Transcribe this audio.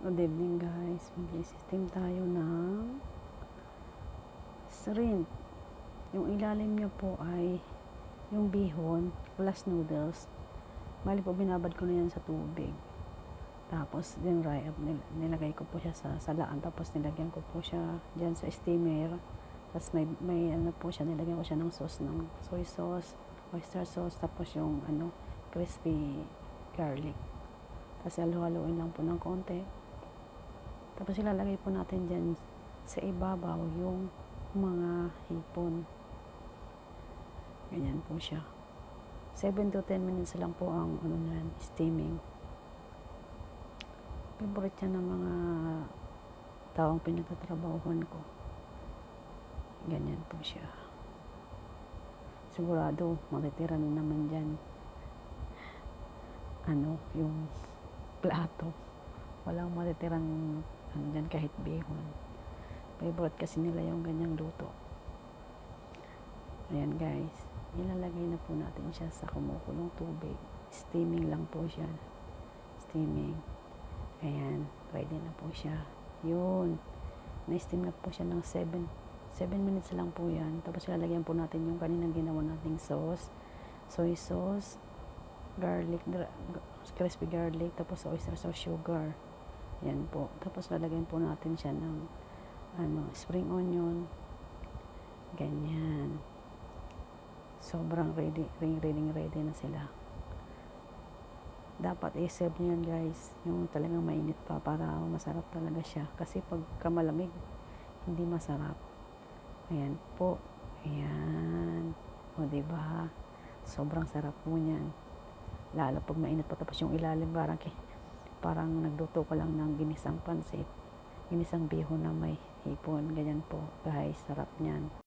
Good evening guys, mag-system tayo ng shrimp. Yung ilalim niya po ay yung bihon plus noodles. Bali po binabad ko na yan sa tubig. Tapos din nilagay ko po siya sa salaan. Tapos nilagyan ko po siya dyan sa steamer. Tapos may ano po siya, nilagyan ko siya ng sauce, ng soy sauce, oyster sauce, tapos yung crispy garlic. Tapos halo-haloin lang po ng konti. Tapos ilalagay po natin dyan sa ibabaw yung mga hipon. Ganyan po siya. 7 to 10 minutes lang po ang steaming. Favorite yan ng mga taong pinagtatrabahuhan ko. Ganyan po siya. Sigurado matitira na naman dyan yung plato. Walang matitirang dyan kahit bihon. Favorite kasi nila yung ganyang luto. Ayan guys, ilalagay na po natin siya sa kumukulong tubig. Steaming lang po siya. Steaming. Ayan, ready na po siya. Yun. Na-steam na po siya ng 7 minutes lang po yan. Tapos ilalagyan po natin yung kaninang ginawa nating sauce. Soy sauce, garlic, crispy garlic, tapos oyster sauce, sugar. Yan po. Tapos lalagyan po natin siya ng spring onion. Ganyan. Sobrang ready na sila. Dapat i-serve nyo yan guys. Yung talagang mainit pa para masarap talaga siya. Kasi pagka malamig, hindi masarap. Ayan po. Ayan. O diba? Sobrang sarap po niyan. Lalo pag mainit pa, tapos yung ilalim parang nagluto ko lang ng ginisang pansit, ginisang bihon na may hipon. Ganyan po guys, sarap niyan.